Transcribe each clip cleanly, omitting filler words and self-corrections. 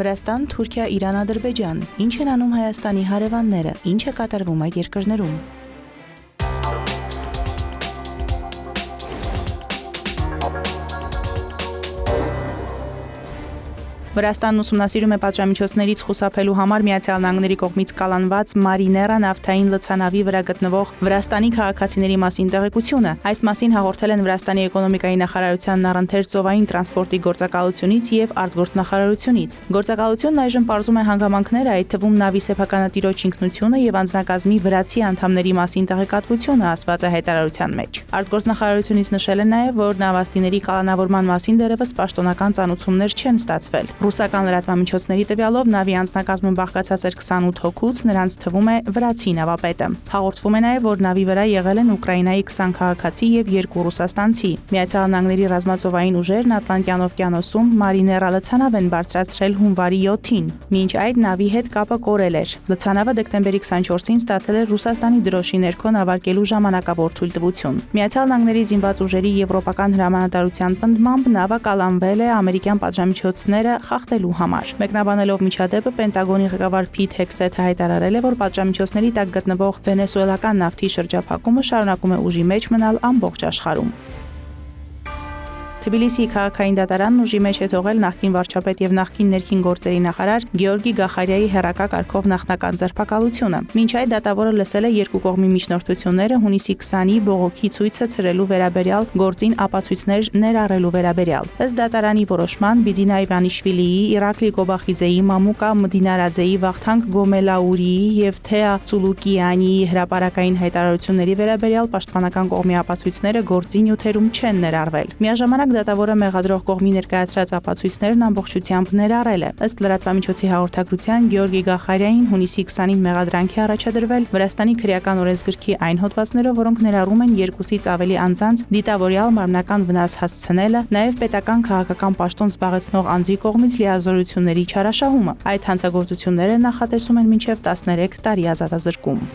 Վրաստան, Թուրքիա, Իրան, Ադրբեջան։ Ինչ են անում Հայաստանի հարևանները, ինչ է կատարվում այդ երկրներում։ Վրաստանն ուսումնասիրում է պատժամիջոցներից խուսափելու համար Միացյալ Նահանգների կողմից կալանված Մարիներա նավթային լցանավի վրա գտնվող Վրաստանի քաղաքացիների մասին տեղեկությունը։ Այս մասին հաղորդել են Վրաստանի էկոնոմիկայի նախարարությանն առընթեր ծովային տրանսպորտի գործակալությունից եւ արտգործնախարարությունից։ Գործակալությունն այժմ պարզում է հանգամանքները, այդ թվում նավի սեփականատիրոջ ինքնությունը եւ անձնակազմի վրացի անդամների մասին տեղեկատվությունը, ասված է հայտարարության մեջ։ Արտգործնախարարությունից նշել են նաեւ, որ նավաստիների կալանավորման մասին դեռևս պաշտոնական ծանուցումներ չեն ստացվել։ Ռուսական լրատվամիջոցների տվյալով նավի անձնակազմը բաղկացած էր 28 հոգուց, նրանց թվում է վրացի նավապետը։ Հաղորդվում է նաև, որ նավի վրա եղել են Ուկրաինայի 20 քաղաքացի եւ 2 ռուսաստանցի։ Միացյալ Նահանգների ռազմածովային ուժերն Ատլանտյան օվկիանոսում Մարիներա լցանավ են բարձրացրել հունվարի 7-ին։ Մինչ այդ նավի հետ կապը կորել էր։ Լցանավը դեկտեմբերի 24-ին ստացել էր Ռուսաստանի դրոշի ներքո նավարկելու ժամանակավոր թույլտվություն։ Միացյալ Նահանգների զինված ուժերի եվրոպական հրամանատարության պնդմամբ նավը կալանվել է ամերիկյան պատժամիջոցները խախտելու համար։ Մեկնաբանելով միջադեպը, Պենտագոնի ղեկավար Փիթ Հեքսեթը հայտարարել է, որ պատժամիջոցների տակ գտնվող վենեսուելական նավթի շրջափակումը շարունակում է ուժի մեջ մնալ ամբողջ աշխարհում։ Թբիլիսիի քաղաքային դատարանն ուժի մեջ է թողել նախկին վարչապետ եւ նախկին ներքին գործերի նախարար Գեորգի Գախարյայի հերակա կարգով նախնական ձերբակալությունը։ Մինչ այդ դատավորը լսել է երկու կողմի միջնորդությունները հունիսի 20-ի բողոքի ցույցը ցրելու վերաբերյալ գործին ապացույցներ ներառելու վերաբերյալ։ Ըստ դատարանի որոշման Բիդինա Իվանիշվիլիի, Իրակլի Կոբախիձեի, Մամուկա Մդինարաձեի, Վախթանգ Գոմելաուրիի եւ Թեա Ծուլուկիանիի հրապարակային հայտարարությունների վերաբերյալ պաշտպանական կողմի ապացույցները գործի նյութերում չեն ներառվել։ Միաժամանակ դատավորը մեղադրող կողմի ներկայացրած ապացույցներն ամբողջությամբ ներառել է։ Ըստ լրատվամիջոցի հաղորդագրության Գեորգի Գախարյային հունիսի 20-ին մեղադրանք է առաջադրվել Վրաստանի քրեական օրենսգրքի այն հոդվածներով, որոնք ներառում են 2-ից ավելի անձանց դիտավորյալ մարմնական վնաս հասցնելը, նաև պետական քաղաքական պաշտոն զբաղեցնող անձի կողմից լիազորությունների չարաշահումը։ Այդ հանցագործությունները նախատեսում են մինչև 13 տարի ազատազրկում։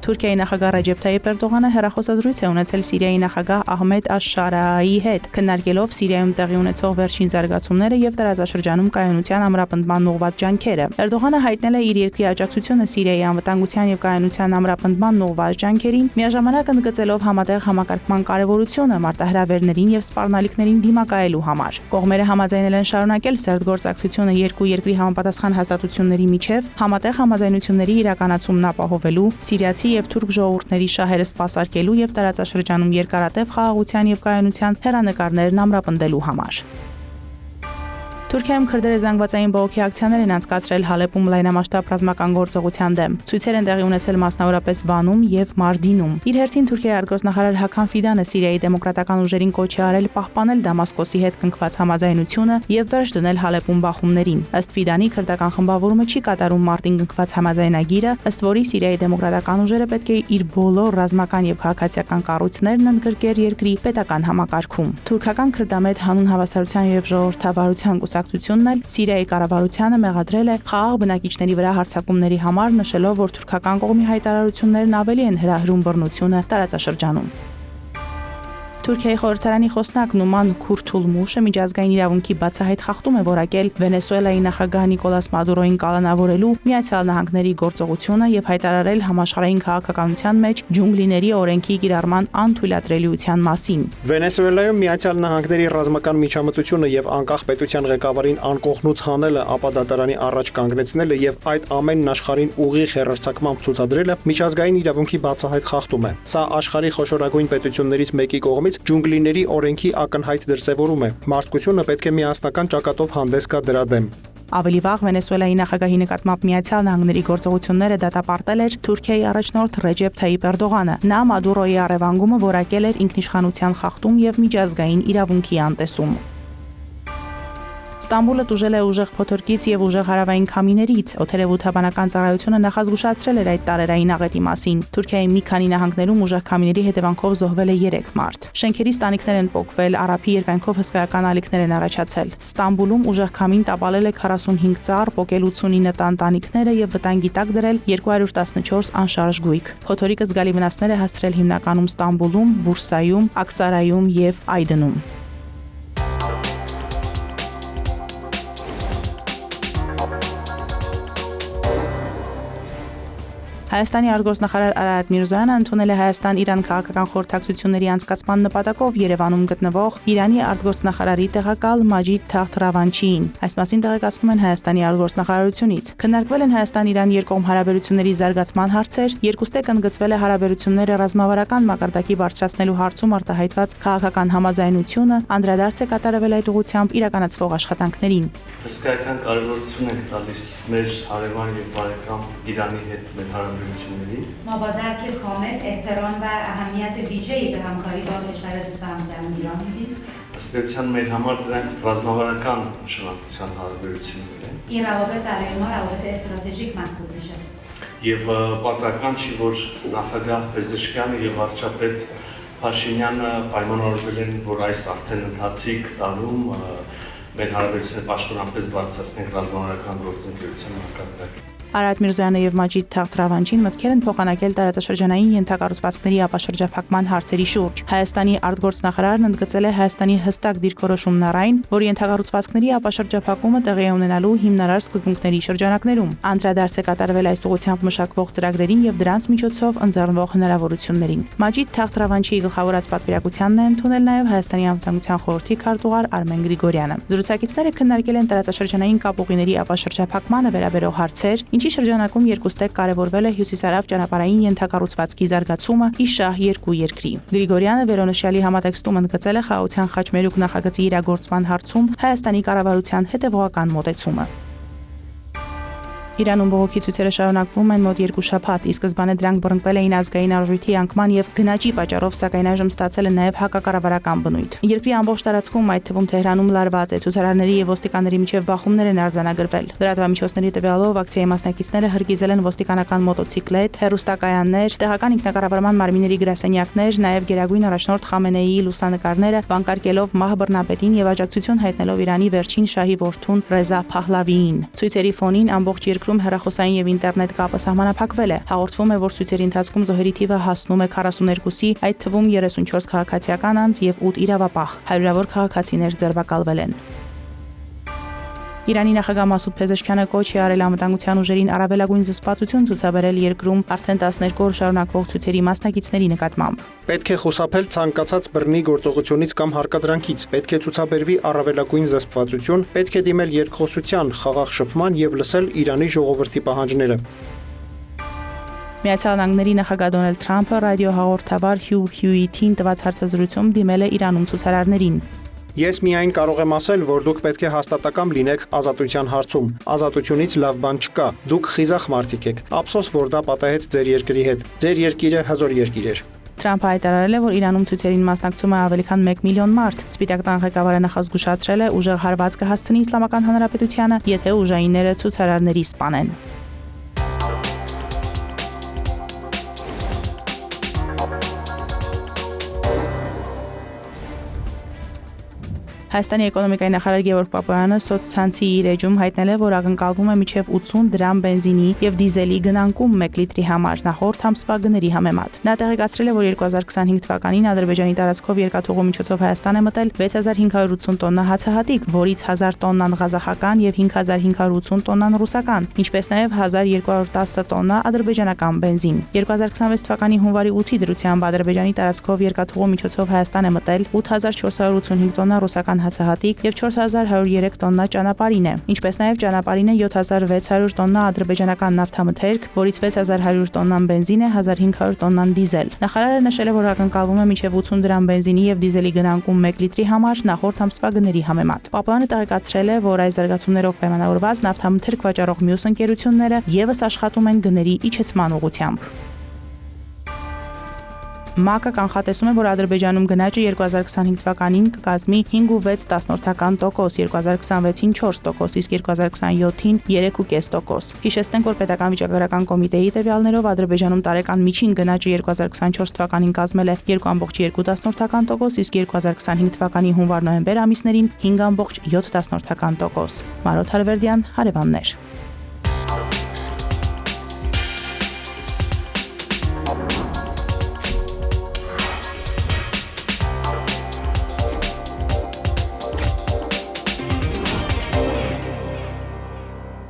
Թուրքիայի նախագահ Ռեջեփ Թայիփ Էրդողանը հեռախոսազրույց է ունեցել Սիրիայի նախագահ Ահմեդ Աշ-Շարայի հետ, քննարկելով Սիրիայում տեղի ունեցող վերջին զարգացումները եւ տարածաշրջանում կայունության ամրապնդման ուղղված ջանքերը։ Էրդողանը հայտնել է իր երկրի աջակցությունը Սիրիայի անվտանգության եւ կայունության ամրապնդման ուղղված ջանքերին, միաժամանակ ընդգծելով համատեղ համակարգման կարեւորությունը մարտահրավերներին եւ սպառնալիքներին դիմակայելու համար։ Կողմերը համաձայնել են շարունակել սերտ գործակցությունը երկու երկրի համապատասխան հաստատությունների միջև, համատեղ համաձայնությունների իրականացումն ապահովելու, սիրիացի եւ թուրք ժողովուրդների շահերը սպասարկելու եւ տարածաշրջանում երկարատև խաղաղության եւ կայունության հեռանկարներն ամրապնդելու համար։ Թուրքիայում քրդերը զանգվածային բողոքի ակցիաներ են անցկացրել Հալեպում լայնամասշտաբ ռազմական գործողության դեմ։ Ցույցեր են տեղի ունեցել մասնավորապես Վանում եւ Մարդինում։ Իր հերթին Թուրքիայի արտգործնախարար Հական Ֆիդանը Սիրիայի դեմոկրատական ուժերին կոչ է արել պահպանել Դամասկոսի հետ կնքված համաձայնությունը եւ վերջ դնել Հալեպում բախումներին։ Ըստ Ֆիդանի քրդական խմբավորումը չի կատարում Մարտին կնքված համաձայնագիրը, ըստ որի Սիրիայի դեմոկրատական ուժերը պետք է իր բոլոր ռազմական եւ քաղաքացիական կառույցներն ընդգրկեր երկրի պետական համակարգում։ Թուրքական քրդամետ հանուն հավասարության եւ ժողովրդավարության կուսակցությունն էլ Սիրիայի կառավարությանը մեղադրել է խաղաղ բնակիչների վրա հարձակումների համար, նշելով, որ թուրքական կողմի հայտարարություններն ավելի են հրահրում բռնությունը տարածաշրջանում։ Թուրքիայի խորհրդարանի խոսնակ Նուման Քուրթուլմուշը միջազգային իրավունքի բացահայտ խախտում է որակել Վենեսուելայի նախագահ Նիկոլաս Մադուրոյին կալանավորելու Միացյալ Նահանգների գործողությունը եւ հայտարարել համաշխարհային քաղաքականության մեջ ջունգլիների օրենքի կիրառման անթույլատրելիության մասին։ Վենեսուելայում Միացյալ Նահանգների ռազմական միջամտությունը եւ անկախ պետության ղեկավարին անկողնուց հանելը, ապա դատարանի առաջ կանգնեցնելը եւ այդ ամենն աշխարհին ուղիղ հեռարձակմամբ ցուցադրելը միջազգային իրավունքի բացահայտ խախտում է։ Սա աշխարհի խոշորագույն պետություններից մեկի կողմից ջունգլիների օրենքի ակնհայտ դրսևորում է։ Մարդկությունը պետք է միասնական ճակատով հանդես գա դրա դեմ։ Ավելի վաղ Վենեսուելայի նախագահի նկատմամբ Միացյալ Նահանգների գործողությունները դատապարտել էր Թուրքիայի առաջնորդ Ռեջեփ Թայիփ Էրդողանը։ Նա Մադուրոյի առևանգումը որակել էր ինքնիշխանության խախտում եւ միջազգային իրավունքի անտեսում։ Ստամբուլը տուժել է ուժեղ փոթորկից եւ ուժեղ հարավային քամիներից։ Օդերևութաբանական ծառայությունը նախազգուշացրել էր այդ տարերային աղետի մասին։ Թուրքիայի մի քանի նահանգներում ուժեղ քամիների հետևանքով զոհվել է 3 մարդ։ Շենքերի տանիքներ են պոկվել, արափի երկայնքով հսկայական ալիքներ են առաջացել։ Ստամբուլում ուժեղ քամին տապալել է 45 ծառ, պոկել 89 տան տանիքները եւ վտանգի տակ դրել 214 անշարժ գույք։ Փոթորիկը զգալի վնասներ է հասցրել հիմնականում Ստամբուլում, Բուրսայում, Աքսարայում եւ Այդնում։ Հայաստանի արտգործնախարար Արարատ Միրզոյանը ընդունել է Հայաստան-Իրան քաղաքական խորհրդակցությունների անցկացման նպատակով Երևանում գտնվող Իրանի արտգործնախարարի տեղակալ Մաջիդ Թախտ Ռավանչիին։ Այս մասին տեղեկացնում են Հայաստանի արտգործնախարարությունից։ Քննարկվել են Հայաստան-Իրան երկկողմ հարաբերությունների զարգացման հարցեր, երկուստեք ընդգծվել է հարաբերությունները ռազմավարական մակարդակի բարձրացնելու հարցում արտահայտված քաղաքական համաձայնությունը, անդրադարձ է կատարվել այդ ուղղությամբ իրականացվող աշխատանքներին։ Հսկայական կարևորություն ենք տալիս մեր հարևան եւ բարեկամ Իրանի հետ մեր հարաբերությունների։ ما با درک کامل احترام و اهمیت ویژه‌ای به همکاری با کشور دوست همسایه‌مون ایران میدیم. Ըստ էության մեր համար դրանք ռազմավարական նշանակության հարաբերություններ են։ این روابط برای ما روابط استراتژیک محسوب میشه. Եվ պատահական չի, որ նախագահ Պեզեշկյանը եւ վարչապետ Փաշինյանը պայմանավորվել են, որ այս արդեն ընթացիկ տարում մեր հարաբերությունները պաշտոնապես բարձրացնենք ռազմավարական գործընկերության մակարդակը։ Արարատ Միրզոյանը եւ Մաջիդ Թախտ Ռավանչին մտքեր են փոխանակել տարածաշրջանային ենթակառուցվածքների ապաշրջափակման հարցերի շուրջ։ Հայաստանի արտգործնախարարն ընդգծել է Հայաստանի հստակ դիրքորոշումն առ այն, որ ենթակառուցվածքների ապաշրջափակումը տեղի է ունենալու հիմնարար սկզբունքների շրջանակներում։ Անդրադարձ է կատարվել այս ուղղությամբ մշակվող ծրագրերին եւ դրանց միջոցով ընձեռնվող հնարավորություններին։ Մաջիդ Թախտ Ռավանչիի գլխավորած պատվիրակությանն է ընդունել նաեւ Հայաստանի անվտանգության խորհրդի քարտուղար Արմեն Գրիգորյանը։ Զրուցակիցները քննարկել են տարածաշրջանային կապուղիների ապաշրջափակմանը վերաբերող հարցեր, ինչի շրջանակում երկուստեք կարևորվել է հյուսիսարավ ճանապարհային ենթակառուցվածքի զարգացումը ի շահ երկու երկրի։ Գրիգորյանը վերոնշյալի համատեքստում ընդգծել է խաղաղության խաչմերուկ նախագծի իրագործման հարցում Հայաստանի կառավարության հետևողական մոտեցումը։ Իրանում բողոքի ցույցերը շարունակվում են մոտ 2 շաբաթ, ի սկզբանե դրանք բռնկվել էին ազգային արժույթի անկման եւ գնաճի պատճառով, սակայն այժմ ստացել են նաեւ հակակառավարական բնույթ։ Երկրի ամբողջ տարածքում, այդ թվում Թեհրանում, լարված է, ցուցարարների եւ ոստիկանների միջև բախումներ են արձանագրվել։ Լրատվամիջոցների տվյալով ակցիայի մասնակիցները հրկիզել են ոստիկանական մոտոցիկլետ, հեռուստակայաններ, տեղական ինքնակառավարման մարմինների գրասենյակներ, նաեւ Գերագույն առաջնորդ Խամենեիի լուսանկարները, վանկարկելով մահ բռնապետին եւ աջակցություն հայտնելով Իրանի վերջին շահի որդուն Ռեզա Փահլավիին։ Ցույցերի ֆոնին ամբողջ երկրում հեռախոսային եւ ինտերնետ կապը սահմանափակվել է։ Հաղորդվում է, որ ցույցերի ընթացքում զոհերի թիվը հասնում է 42-ի, այդ թվում 34 քաղաքացիական անձ եւ 8 իրավապահ։ Հարյուրավոր քաղաքացիներ ձերբակալվել են։ Իրանի նախագահ Մասուդ Փեզեշքյանը կոչ է արել անվտանգության ուժերին առավելագույն զսպվածություն ցուցաբերել երկրում արդեն 12 օր շարունակվող ցույցերի մասնակիցների նկատմամբ։ Պետք է խուսափել ցանկացած բռնի գործողությունից կամ հարկադրանքից, պետք է ցուցաբերվի առավելագույն զսպվածություն, պետք է դիմել երկխոսության, խաղաղ շփման եւ լսել Իրանի ժողովրդի պահանջները։ Միացյալ Նահանգների նախագահ Դոնալդ Թրամփը ռադիոհաղորդավար Հյուղ Հյուիտին տված հարցազրույցում դիմել է Իրանում ցուցարարներին։ Ես միայն կարող եմ ասել, որ դուք պետք է հաստատակամ լինեք ազատության հարցում։ Ազատությունից լավ բան չկա։ Դուք խիզախ մարդիկ եք։ Ափսոս, որ դա պատահեց ձեր երկրի հետ։ Ձեր երկիրը հզոր երկիր էր։ Թրամփը հայտարարել է, որ Իրանում ցույցերին մասնակցում է ավելի քան 1 միլիոն մարդ։ Սպիտակ տան ղեկավարը նախազգուշացրել է ուժեղ հարված կհասցնի Իսլամական Հանրապետությանը, եթե ուժայինները ցուցարարների սպանեն։ Հայաստանի էկոնոմիկայի նախարար Գևորգ Պապոյանը սոցցանցի իր էջում հայտնել է, որ ակնկալվում է մինչև 80 դրամ բենզինի եւ դիզելի գնանկում 1 լիտրի համար նախորդ ամսվա գների համեմատ։ Նա տեղեկացրել է, որ 2025 թվականին Ադրբեջանի տարածքով երկաթուղու միջոցով Հայաստան է մտել 6580 տոննա հացահատիկ, որից 1000 տոննան ղազախական եւ 5580 տոննան ռուսական, ինչպես նաեւ 1210 տոննա ադրբեջանական բենզին։ 2026 թվականի հունվարի 8-ի դրությամբ Ադրբեջանի տարածքով երկաթուղու միջոցով Հայաստան է մտել 8485 տոննա ռուսական հացահատիկ եւ 4103 տոննա ճանապարհին է, ինչպես նաեւ ճանապարհին է 7600 տոննա ադրբեջանական նավթամթերք, որից 6100 տոննան բենզին է, 1500 տոննան դիզել։ Նախարարը նշել է, որ ակնկալվում է մինչև 80 դրամ բենզինի եւ դիզելի գնանկում 1 լիտրի համար նախորդ ամսվա գների համեմատ։ Պապոյանը տեղեկացրել է, որ այս զարգացումներով պայմանավորված նավթամթերք վաճառող մյուս ընկերությունները եւս աշխատում են գների իջեցման ուղղությամբ։ ՄԱԿ-ը կանխատեսում է, որ Ադրբեջանում գնաճը 2025 թվականին կկազմի 5.6%, 2026-ին 4%, իսկ 2027-ին 3.5%։ Հիշեցնենք, որ Պետական վիճակագրական կոմիտեի տվյալներով Ադրբեջանում տարեկան միջին գնաճը 2024 թվականին կազմել է 2.2%, իսկ 2025 թվականի հունվար-նոյեմբեր ամիսներին 5.7%։ Մարոթ Հարվերդյան, հարևաններ։